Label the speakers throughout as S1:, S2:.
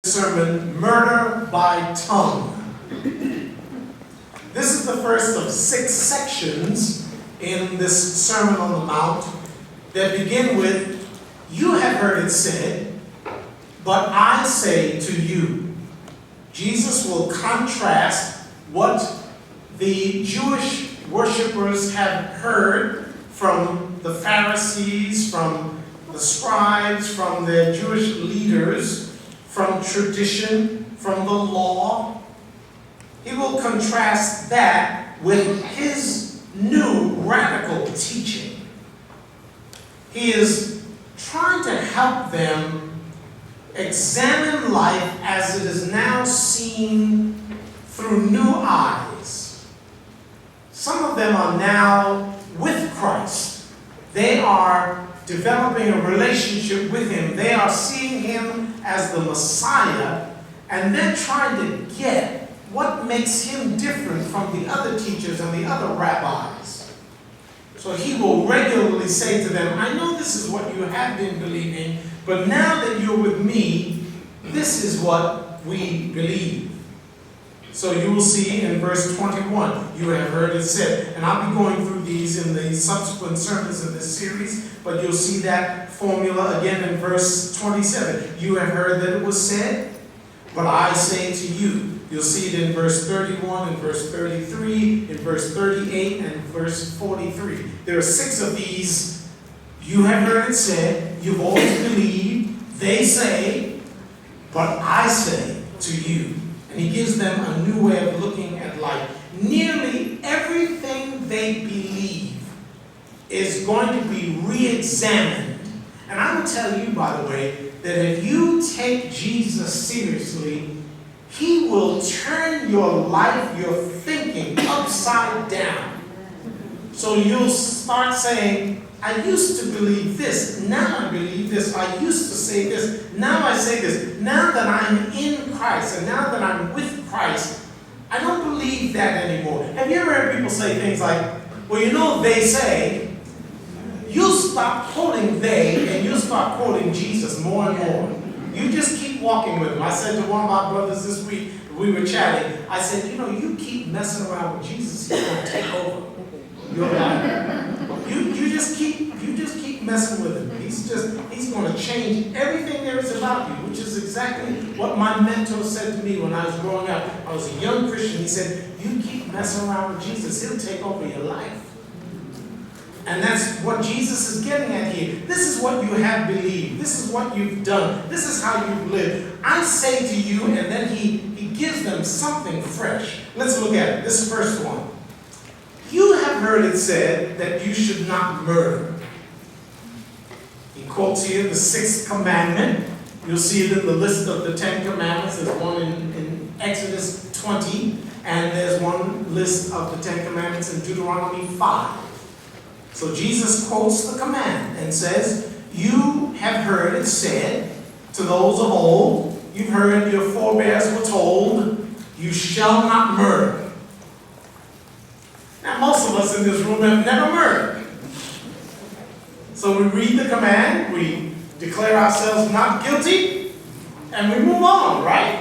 S1: sermon, Murder by Tongue. This is the first of 6 sections in this Sermon on the Mount that begin with, "You have heard it said, but I say to you." Jesus will contrast what the Jewish worshipers had heard from the Pharisees, from the scribes, from their Jewish leaders, from tradition, from the law. He will contrast that with his new radical teaching. He is trying to help them examine life as it is now seen through new eyes. Some of them are now with Christ. They are developing a relationship with him. They are seeing him as the Messiah, and they're trying to get what makes him different from the other teachers and the other rabbis. So he will regularly say to them, "I know this is what you have been believing, but now that you're with me, this is what we believe." So you will see in verse 21, "You have heard it said," and I'll be going through these in the subsequent sermons of this series, but you'll see that formula again in verse 27. "You have heard that it was said, but I say to you." You'll see it in verse 31, in verse 33, in verse 38, and verse 43. There are 6 of these. You have heard it said, you've always believed, they say, but I say to you. And he gives them a new way of looking at life. Nearly everything they believe is going to be re-examined. And I will tell you, by the way, that if you take Jesus seriously, he will turn your life, your thinking, upside down. So you'll start saying, "I used to believe this, now I believe this. I used to say this, now I say this. Now that I'm in Christ and now that I'm with Christ, I don't believe that anymore." Have you ever heard people say things like, "Well, you know, they say," you'll stop quoting "they" and you'll start quoting Jesus more and more. You just keep walking with him. I said to one of my brothers this week, we were chatting, I said, "You know, you keep messing around with Jesus, he's going to take over your life. You just keep messing with him. He's going to change everything there is about you," which is exactly what my mentor said to me when I was growing up. I was a young Christian. He said, "You keep messing around with Jesus, he'll take over your life." And that's what Jesus is getting at here. This is what you have believed. This is what you've done. This is how you've lived. I say to you, and then he gives them something fresh. Let's look at it. This first one. "You have heard it said that you should not murder." He quotes here the 6th commandment. You'll see it in the list of the 10 commandments. There's one in Exodus 20, and there's one list of the 10 commandments in Deuteronomy 5. So Jesus quotes the command and says, "You have heard it said to those of old, you've heard your forebears were told, you shall not murder." Now, most of us in this room have never murdered. So we read the command, we declare ourselves not guilty, and we move on, right?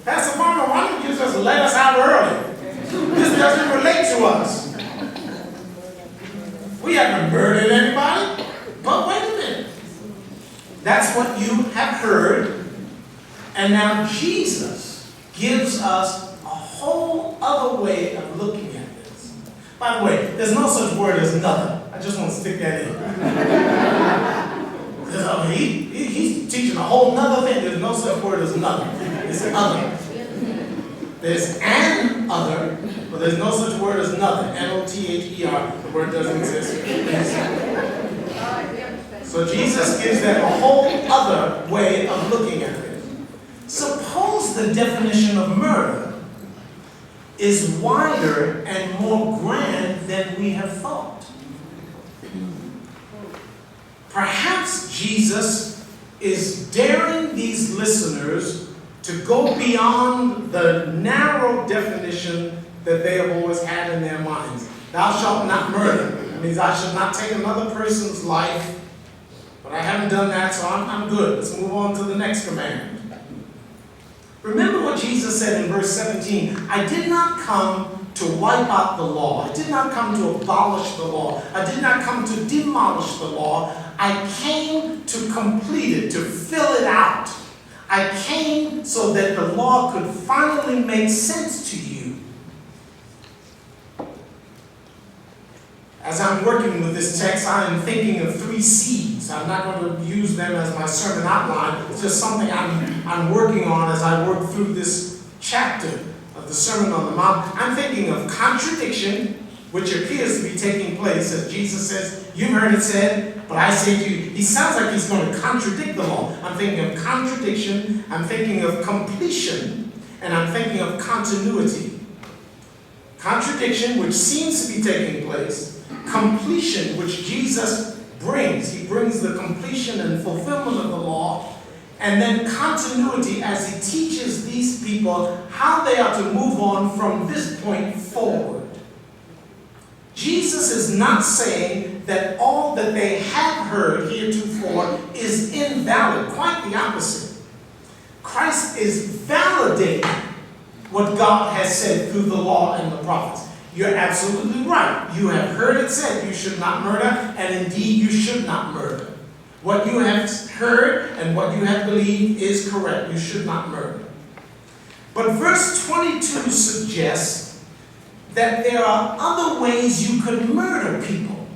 S1: Pastor Farmer, why don't you just let us out early? This doesn't relate to us. We haven't murdered anybody. But wait a minute. That's what you have heard. And now Jesus gives us a whole other way of looking at this. By the way, there's no such word as nothing. I just want to stick that in. He's teaching a whole nother thing. There's no such word as nothing. It's other. There's an other, but there's no such word as nothing. N-O-T-H-E-R. The word doesn't exist. So Jesus gives them a whole other way of looking at it. Suppose the definition of murder is wider and more grand than we have thought. Perhaps Jesus is daring these listeners to go beyond the narrow definition that they have always had in their minds. "Thou shalt not murder." It means I should not take another person's life, but I haven't done that, so I'm good. Let's move on to the next command. Remember what Jesus said in verse 17, I did not come to wipe out the law. I did not come to abolish the law. I did not come to demolish the law. I came to complete it, to fill it out. I came so that the law could finally make sense to you. As I'm working with this text, I am thinking of 3 C's. I'm not going to use them as my sermon outline. It's just something I'm working on as I work through this chapter of the Sermon on the Mount. I'm thinking of contradiction, which appears to be taking place, as Jesus says, you've heard it said, but I say to you. He sounds like he's going to contradict the law. I'm thinking of contradiction, I'm thinking of completion, and I'm thinking of continuity. Contradiction, which seems to be taking place. Completion, which Jesus brings. He brings the completion and fulfillment of the law. And then continuity as he teaches these people how they are to move on from this point forward. Jesus is not saying that all that they have heard heretofore is invalid. Quite the opposite. Christ is validating what God has said through the law and the prophets. You're absolutely right. You have heard it said you should not murder, and indeed you should not murder. What you have heard and what you have believed is correct. You should not murder. But verse 22 suggests that there are other ways you could murder people.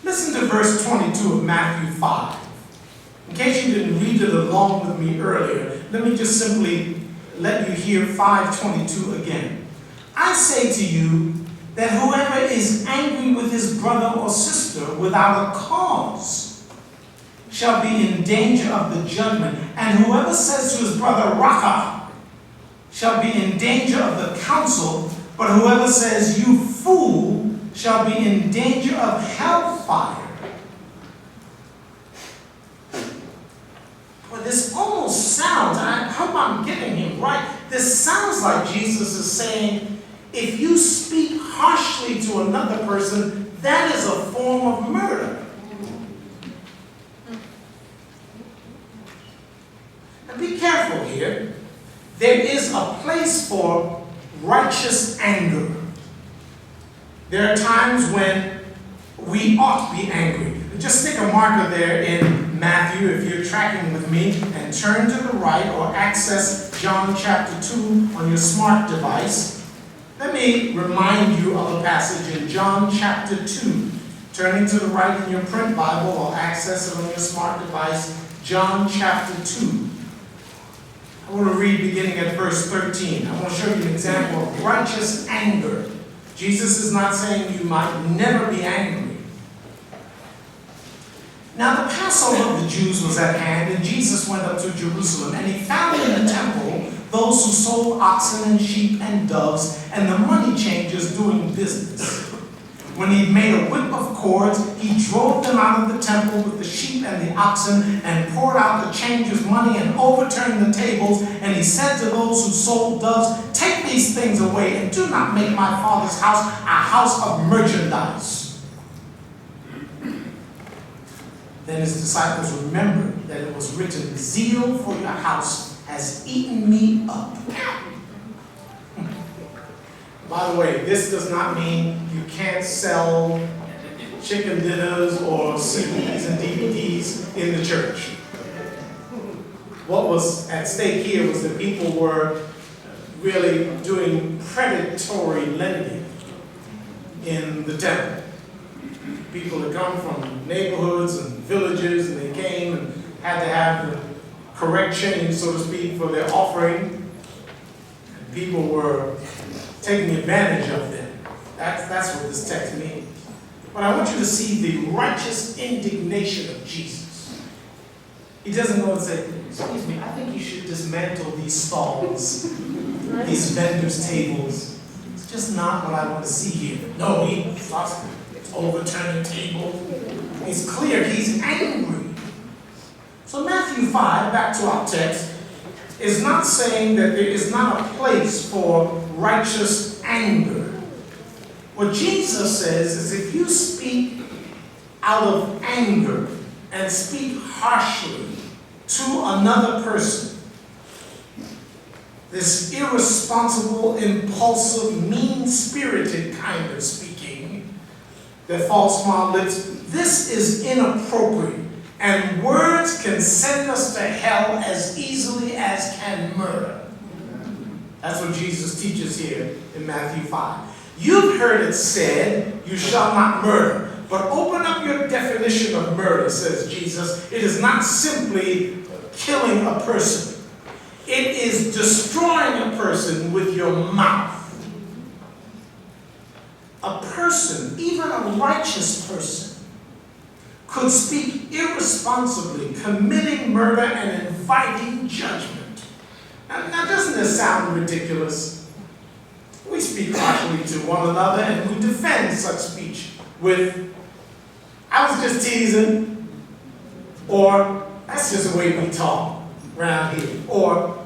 S1: Listen to verse 22 of Matthew 5. In case you didn't read it along with me earlier, let me just simply let you hear 5:22 again. I say to you that whoever is angry with his brother or sister without a cause shall be in danger of the judgment, and whoever says to his brother, Raka, shall be in danger of the council, but whoever says, you fool, shall be in danger of hellfire. Well, this almost sounds, and I hope I'm getting him right, this sounds like Jesus is saying, if you speak harshly to another person, that is a form of murder. And be careful here. There is a place for righteous anger. There are times when we ought to be angry. Just stick a marker there in Matthew if you're tracking with me, and turn to the right or access John chapter 2 on your smart device. Let me remind you of a passage in John chapter 2. Turning to the right in your print Bible or access it on your smart device, John chapter 2. I want to read beginning at verse 13. I want to show you an example of righteous anger. Jesus is not saying you might never be angry. Now the Passover of the Jews was at hand, and Jesus went up to Jerusalem, and he found in the temple those who sold oxen and sheep and doves, and the money changers doing business. When he made a whip of cords, he drove them out of the temple with the sheep and the oxen, and poured out the changers' money and overturned the tables. And he said to those who sold doves, take these things away, and do not make my Father's house a house of merchandise. Then his disciples remembered that it was written, zeal for your house has eaten me up. By the way, this does not mean you can't sell chicken dinners or CDs and DVDs in the church. What was at stake here was that people were really doing predatory lending in the temple. People had come from neighborhoods and villages, and they came and had to have the correct change, so to speak, for their offering. And people were taking advantage of them. That's what this text means. But I want you to see the righteous indignation of Jesus. He doesn't go and say, excuse me, I think you should dismantle these stalls, these vendors' tables. It's just not what I want to see here. No, he starts overturning tables. He's clear, he's angry. So Matthew 5, back to our text, is not saying that there is not a place for righteous anger. What Jesus says is if you speak out of anger and speak harshly, to another person. This irresponsible, impulsive, mean-spirited kind of speaking that falls from our lips, this is inappropriate. And words can send us to hell as easily as can murder. That's what Jesus teaches here in Matthew 5. You've heard it said, you shall not murder. But open up your definition of murder, says Jesus. It is not simply killing a person. It is destroying a person with your mouth. A person, even a righteous person, could speak irresponsibly, committing murder and inviting judgment. Now doesn't this sound ridiculous? We speak harshly to one another and we defend such speech with, I was just teasing, or that's just the way we talk around here, or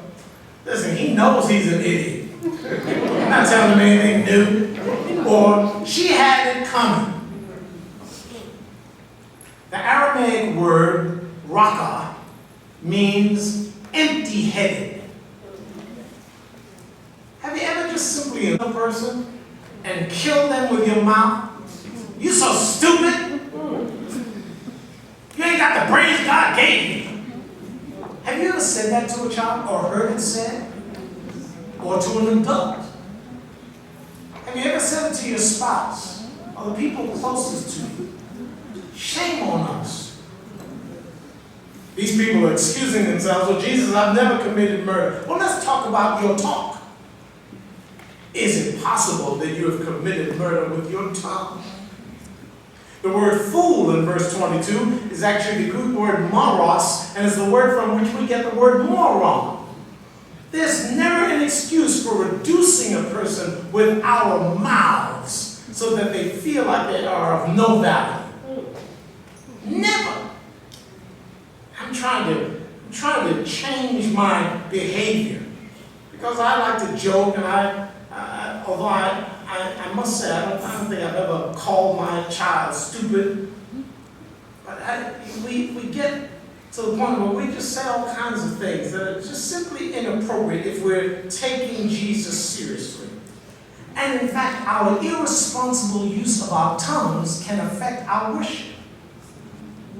S1: listen, he knows he's an idiot. I'm not telling him anything new, or she had it coming. The Aramaic word raka means empty-headed. Have you ever just simply a person and killed them with your mouth? You so stupid. You ain't got the brains God gave you. Have you ever said that to a child or heard it said? Or to an adult? Have you ever said it to your spouse or the people closest to you? Shame on us. These people are excusing themselves. Well, Jesus, I've never committed murder. Well, let's talk about your talk. Is it possible that you have committed murder with your tongue? The word fool in verse 22 is actually the Greek word moros, and is the word from which we get the word moron. There's never an excuse for reducing a person with our mouths so that they feel like they are of no value. Never. I'm trying to change my behavior because I like to joke, and although I must say I don't think I've ever called my child stupid, but we get to the point where we just say all kinds of things that are just simply inappropriate if we're taking Jesus seriously. And in fact, our irresponsible use of our tongues can affect our worship.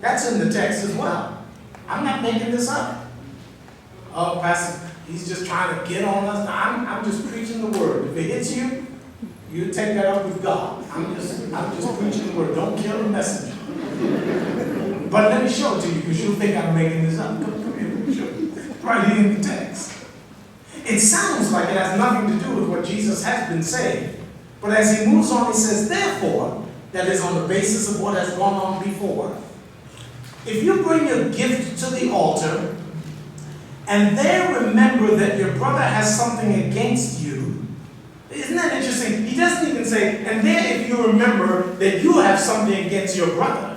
S1: That's in the text as well. I'm not making this up. Oh, Pastor, he's just trying to get on us. I'm just preaching the word. If it hits you, you take that up with God. I'm just preaching the word. Don't kill the messenger. But let me show it to you because you'll think I'm making this up. Come here, let me show you. Right here in the text. It sounds like it has nothing to do with what Jesus has been saying. But as he moves on, he says, therefore, that is on the basis of what has gone on before, if you bring your gift to the altar, and there remember that your brother has something against you, isn't that interesting? He doesn't even say, and then if you remember that you have something against your brother.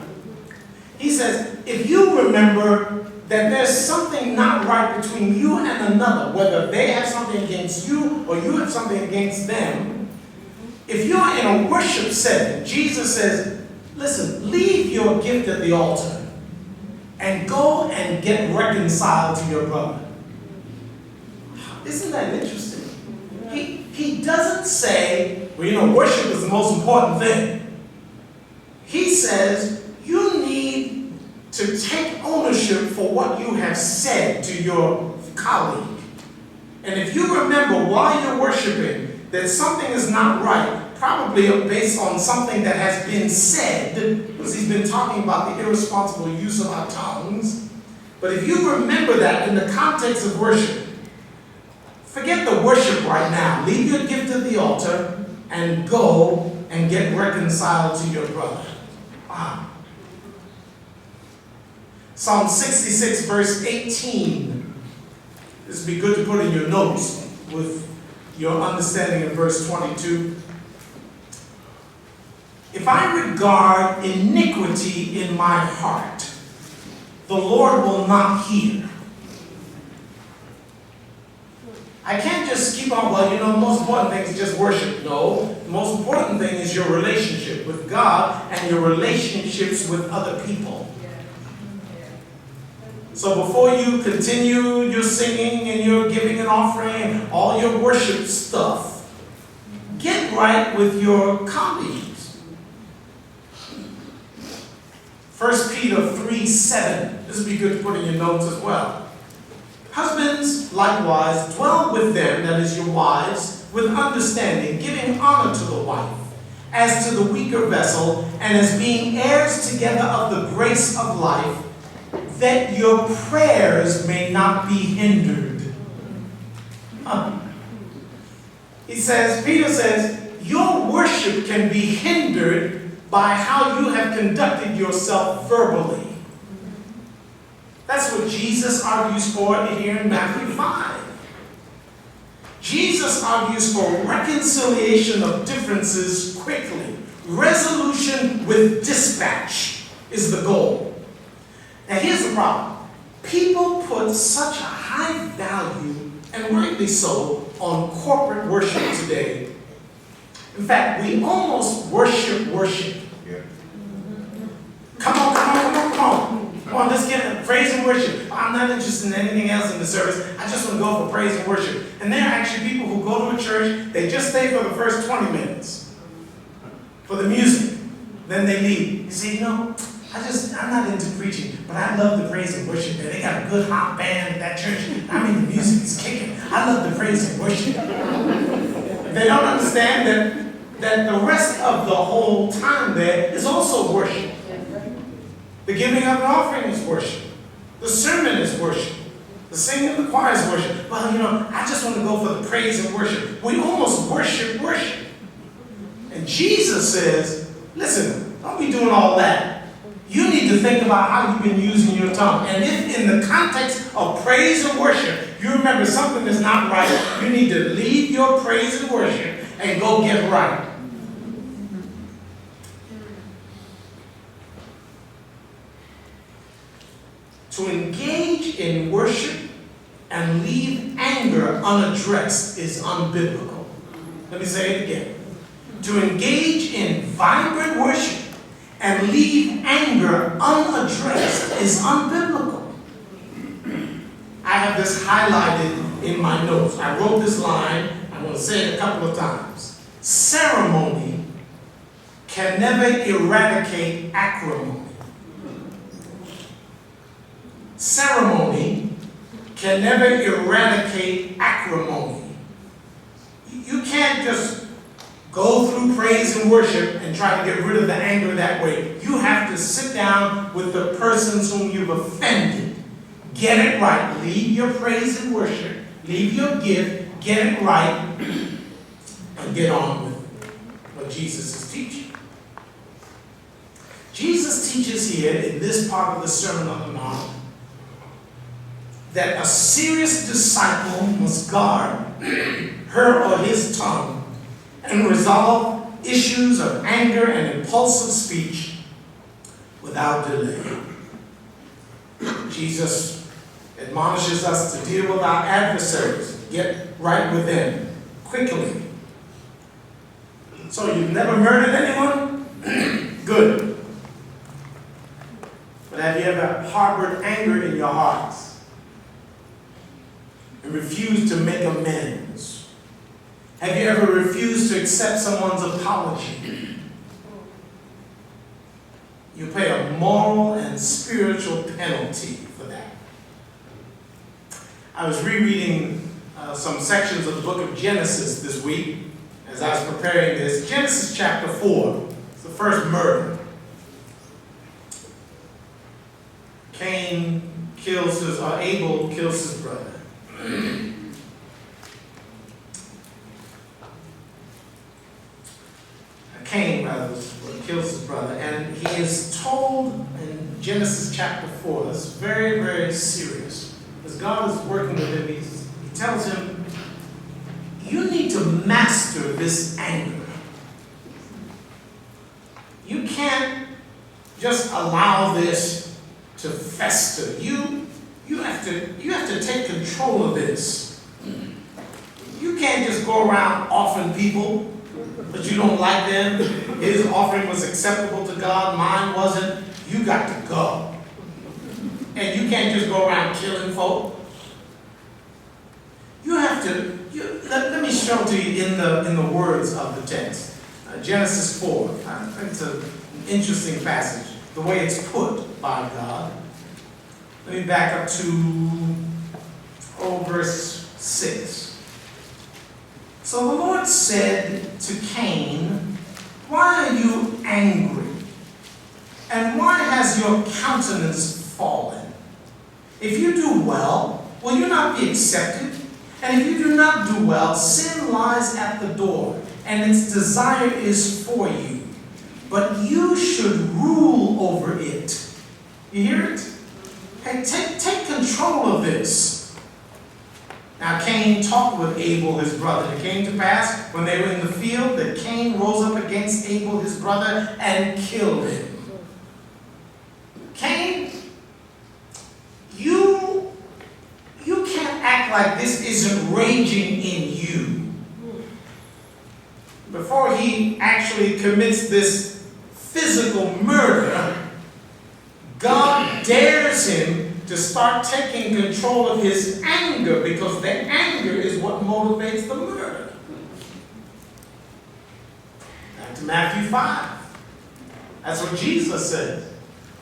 S1: He says, if you remember that there's something not right between you and another, whether they have something against you or you have something against them, if you're in a worship setting, Jesus says, listen, leave your gift at the altar and go and get reconciled to your brother. Isn't that interesting? He doesn't say, well, worship is the most important thing. He says, you need to take ownership for what you have said to your colleague. And if you remember while you're worshiping that something is not right, probably based on something that has been said, because he's been talking about the irresponsible use of our tongues. But if you remember that in the context of worship, forget the worship right now. Leave your gift at the altar and go and get reconciled to your brother. Wow. Psalm 66, verse 18. This would be good to put in your notes with your understanding of verse 22. If I regard iniquity in my heart, the Lord will not hear. I can't just keep on, well, the most important thing is just worship. No, the most important thing is your relationship with God and your relationships with other people. So before you continue your singing and your giving an offering and all your worship stuff, get right with your colleagues. 1 Peter 3:7. This would be good to put in your notes as well. Husbands, likewise, dwell with them, that is your wives, with understanding, giving honor to the wife, as to the weaker vessel, and as being heirs together of the grace of life, that your prayers may not be hindered. Peter says, your worship can be hindered by how you have conducted yourself verbally. That's what Jesus argues for here in Matthew 5. Jesus argues for reconciliation of differences quickly. Resolution with dispatch is the goal. Now here's the problem. People put such a high value, and rightly so, on corporate worship today. In fact, we almost worship.
S2: Yeah.
S1: Come on, let's get praise and worship. I'm not interested in anything else in the service. I just want to go for praise and worship. And there are actually people who go to a church, they just stay for the first 20 minutes for the music. Then they leave. You say, I'm not into preaching, but I love the praise and worship. Man, they got a good hot band at that church. I mean, the music is kicking. I love the praise and worship. They don't understand that the rest of the whole time there is also worship. The giving of an offering is worship. The sermon is worship. The singing of the choir is worship. Well, I just want to go for the praise and worship. We almost worship. And Jesus says, listen, don't be doing all that. You need to think about how you've been using your tongue. And if in the context of praise and worship, you remember something is not right, you need to leave your praise and worship and go get right. To engage in worship and leave anger unaddressed is unbiblical. Let me say it again. To engage in vibrant worship and leave anger unaddressed is unbiblical. I have this highlighted in my notes. I wrote this line. I'm going to say it a couple of times. Ceremony can never eradicate acrimony. Ceremony can never eradicate acrimony. You can't just go through praise and worship and try to get rid of the anger that way. You have to sit down with the persons whom you've offended. Get it right. Leave your praise and worship. Leave your gift. Get it right. And get on with what Jesus is teaching. Jesus teaches here in this part of the Sermon on the Mount that a serious disciple must guard her or his tongue and resolve issues of anger and impulsive speech without delay. Jesus admonishes us to deal with our adversaries, get right with them quickly. So you've never murdered anyone? Good. But have you ever harbored anger in your hearts and refused to make amends? Have you ever refused to accept someone's apology? You pay a moral and spiritual penalty for that. I was rereading some sections of the book of Genesis this week as I was preparing this. Genesis chapter 4, it's the first murder. Abel kills his brother. Cain, rather, kills his brother. And he is told in Genesis chapter 4, this is very, very serious. As God is working with him, he tells him, you need to master this anger. You can't just allow this to fester. You have to take control of this. You can't just go around offering people, but you don't like them. His offering was acceptable to God, mine wasn't. You got to go. and you can't just go around killing folk. You have to, let me show to you in the words of the text. Genesis 4. I think it's an interesting passage, the way it's put by God. Let me back up to verse 6. So the Lord said to Cain, "Why are you angry? And why has your countenance fallen? If you do well, will you not be accepted? And if you do not do well, sin lies at the door, and its desire is for you. But you should rule over it." You hear it? Hey, take control of this. Now Cain talked with Abel, his brother. It came to pass, when they were in the field, that Cain rose up against Abel, his brother, and killed him. Cain, you can't act like this isn't raging in you. Before he actually commits this physical murder, God dares him to start taking control of his anger, because the anger is what motivates the murder. Back to Matthew 5. That's what Jesus said.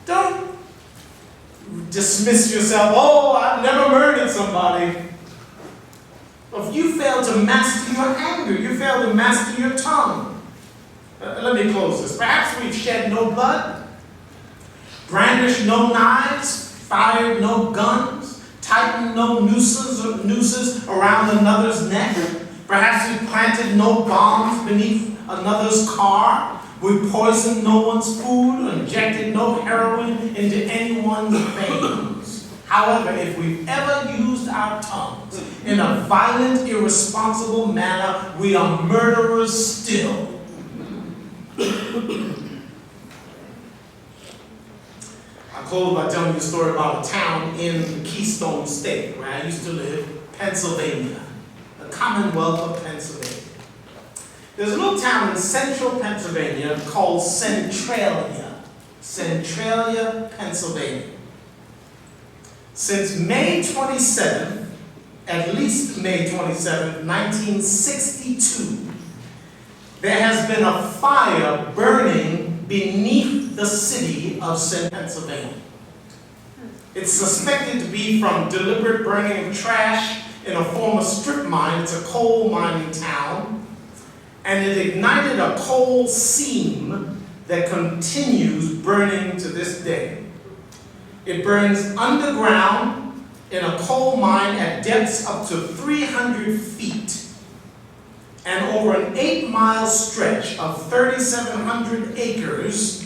S1: Don't dismiss yourself. "Oh, I've never murdered somebody." If you fail to master your anger, you fail to master your tongue. Let me close this. Perhaps we've shed no blood, brandished no knives, fired no guns, tightened no nooses around another's neck. Perhaps we've planted no bombs beneath another's car. We poisoned no one's food or injected no heroin into anyone's veins. However, if we've ever used our tongues in a violent, irresponsible manner, we are murderers still. I close by telling you a story about a town in the Keystone State where I used to live, Pennsylvania, the Commonwealth of Pennsylvania. There's a little town in central Pennsylvania called Centralia, Pennsylvania. Since May 27th, at least May 27th, 1962, there has been a fire burning beneath the city of Pennsylvania. It's suspected to be from deliberate burning of trash in a former strip mine. It's a coal mining town. And it ignited a coal seam that continues burning to this day. It burns underground in a coal mine at depths up to 300 feet. And over an 8-mile stretch of 3,700 acres,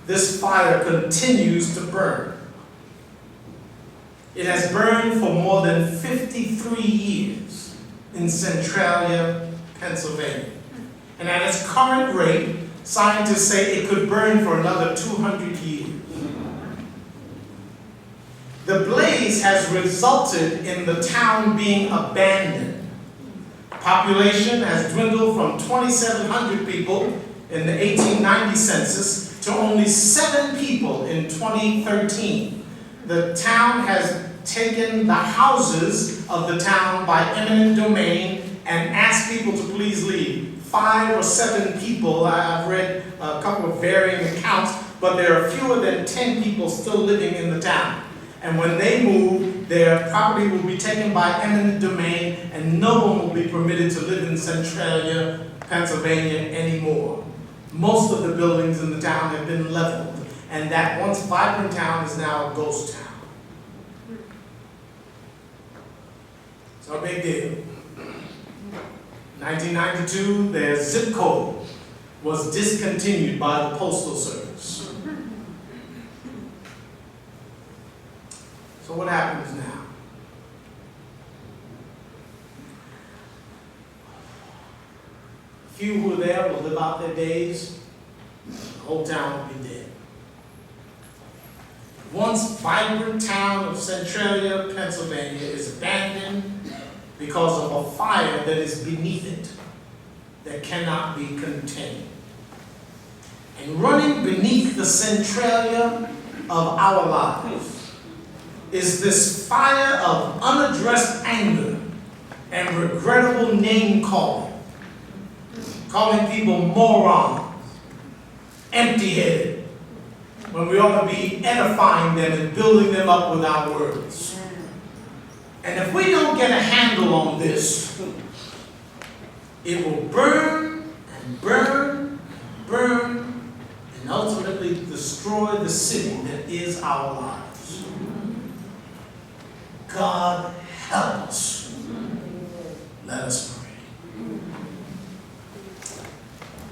S1: this fire continues to burn. It has burned for more than 53 years in Centralia, Pennsylvania. And at its current rate, scientists say it could burn for another 200 years. The blaze has resulted in the town being abandoned. Population has dwindled from 2,700 people in the 1890 census to only 7 people in 2013. The town has taken the houses of the town by eminent domain and asked people to please leave. 5 or 7 people, I've read a couple of varying accounts, but there are fewer than 10 people still living in the town. And when they move, their property will be taken by eminent domain, and no one will be permitted to live in Centralia, Pennsylvania anymore. Most of the buildings in the town have been leveled, and that once vibrant town is now a ghost town. It's no big deal. 1992, their zip code was discontinued by the Postal Service. So what happens now? A few who are there will live out their days. The whole town will be dead. Once vibrant town of Centralia, Pennsylvania is abandoned because of a fire that is beneath it that cannot be contained. And running beneath the Centralia of our lives is this fire of unaddressed anger and regrettable name calling. Calling people morons, empty-headed, when we ought to be edifying them and building them up with our words. And if we don't get a handle on this, it will burn and burn and burn and ultimately destroy the city that is our lives. God help us. Let us pray.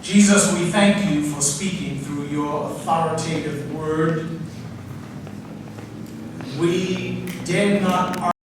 S1: Jesus, we thank you for speaking through your authoritative word. We dare not